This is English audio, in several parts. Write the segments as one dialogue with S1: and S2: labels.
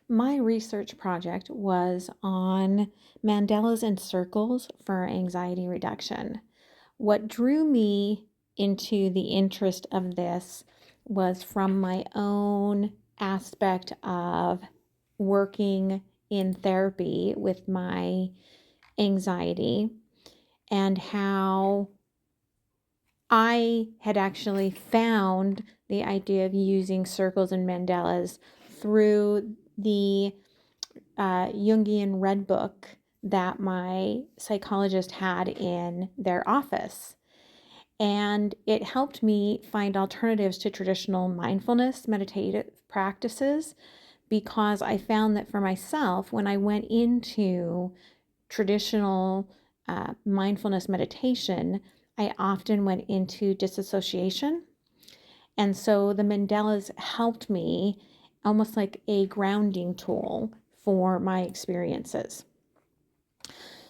S1: My research project was on mandalas and circles for anxiety reduction. What drew me into the interest of this was from my own aspect of working in therapy with my anxiety and how I had actually found the idea of using circles and mandalas through the Jungian Red Book that my psychologist had in their office. And it helped me find alternatives to traditional mindfulness meditative practices because I found that for myself, when I went into traditional mindfulness meditation, I often went into disassociation. And so the mandalas helped me almost like a grounding tool for my experiences.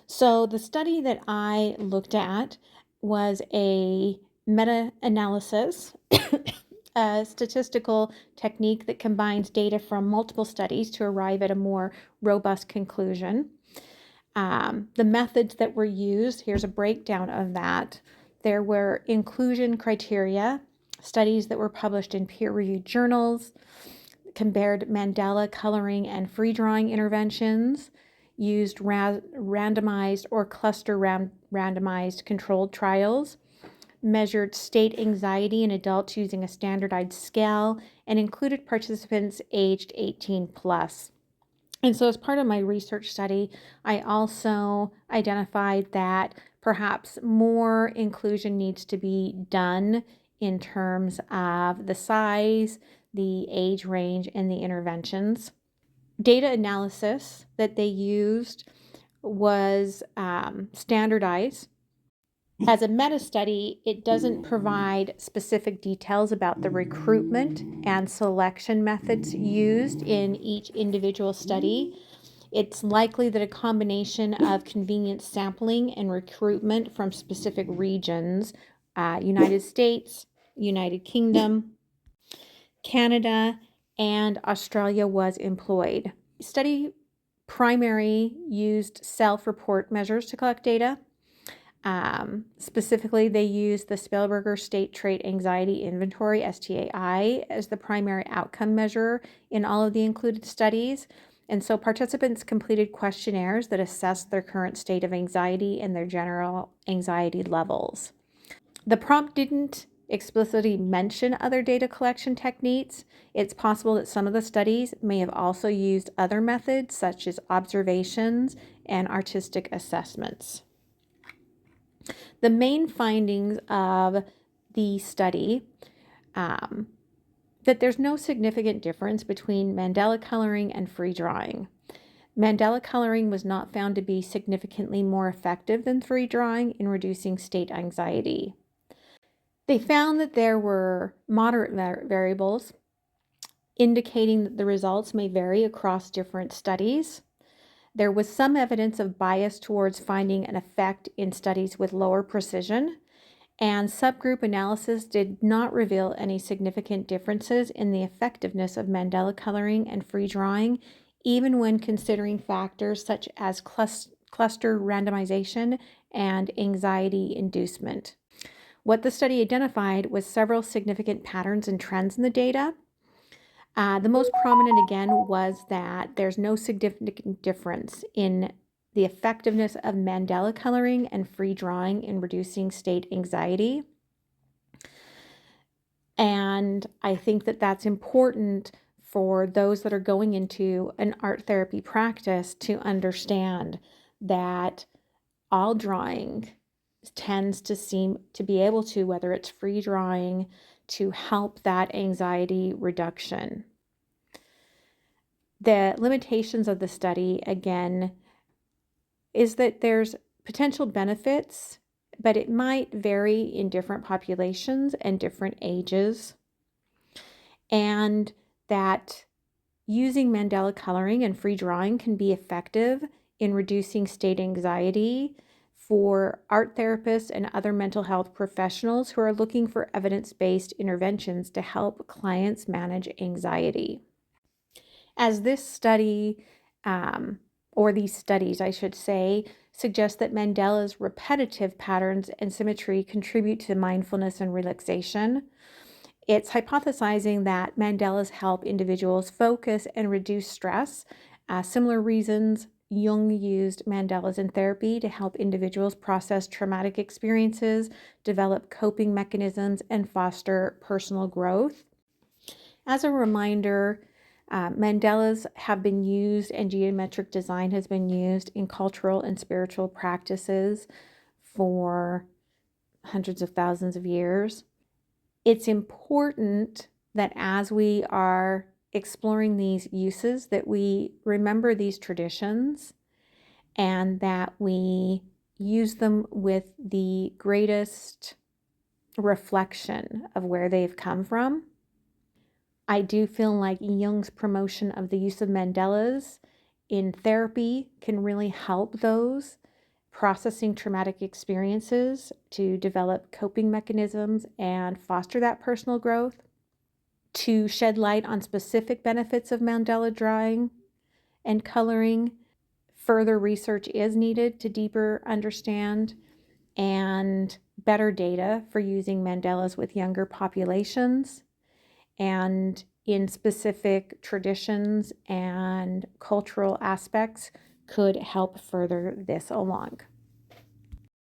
S1: So the study that I looked at was a meta-analysis, a statistical technique that combines data from multiple studies to arrive at a more robust conclusion. The methods that were used, here's a breakdown of that. There were inclusion criteria, studies that were published in peer-reviewed journals, compared mandala coloring and free drawing interventions, used randomized or cluster randomized controlled trials, measured state anxiety in adults using a standardized scale, and included participants aged 18 plus. And so as part of my research study, I also identified that perhaps more inclusion needs to be done in terms of the size, the age range, and the interventions. Data analysis that they used was standardized. As a meta-study, it doesn't provide specific details about the recruitment and selection methods used in each individual study. It's likely that a combination of convenient sampling and recruitment from specific regions, United States, United Kingdom, Canada, and Australia was employed. Study primary used self-report measures to collect data. Specifically, they used the Spielberger State Trait Anxiety Inventory, STAI, as the primary outcome measure in all of the included studies. And so participants completed questionnaires that assessed their current state of anxiety and their general anxiety levels. The prompt didn't explicitly mention other data collection techniques. It's possible that some of the studies may have also used other methods such as observations and artistic assessments. The main findings of the study that there's no significant difference between mandala coloring and free drawing. Mandala coloring was not found to be significantly more effective than free drawing in reducing state anxiety. They found that there were moderate variables, indicating that the results may vary across different studies. There was some evidence of bias towards finding an effect in studies with lower precision, and subgroup analysis did not reveal any significant differences in the effectiveness of mandala coloring and free drawing, even when considering factors such as cluster randomization and anxiety inducement. What the study identified was several significant patterns and trends in the data. The most prominent, again, was that there's no significant difference in the effectiveness of mandala coloring and free drawing in reducing state anxiety. And I think that that's important for those that are going into an art therapy practice to understand that all drawing tends to seem to be able to, whether it's free drawing, to help that anxiety reduction. The limitations of the study, again, is that there's potential benefits, but it might vary in different populations and different ages. And that using mandala coloring and free drawing can be effective in reducing state anxiety for art therapists and other mental health professionals who are looking for evidence-based interventions to help clients manage anxiety. As this study, or these studies, I should say, suggest that Mandela's repetitive patterns and symmetry contribute to mindfulness and relaxation. It's hypothesizing that Mandalas help individuals focus and reduce stress. Similar reasons Jung used mandalas in therapy to help individuals process traumatic experiences, develop coping mechanisms, and foster personal growth. As a reminder, mandalas have been used and geometric design has been used in cultural and spiritual practices for hundreds of thousands of years. It's important that as we are exploring these uses, that we remember these traditions and that we use them with the greatest reflection of where they've come from. I do feel like Jung's promotion of the use of mandalas in therapy can really help those processing traumatic experiences to develop coping mechanisms and foster that personal growth. To shed light on specific benefits of mandala drawing and coloring, further research is needed to deeper understand and better data for using mandalas with younger populations and in specific traditions and cultural aspects could help further this along.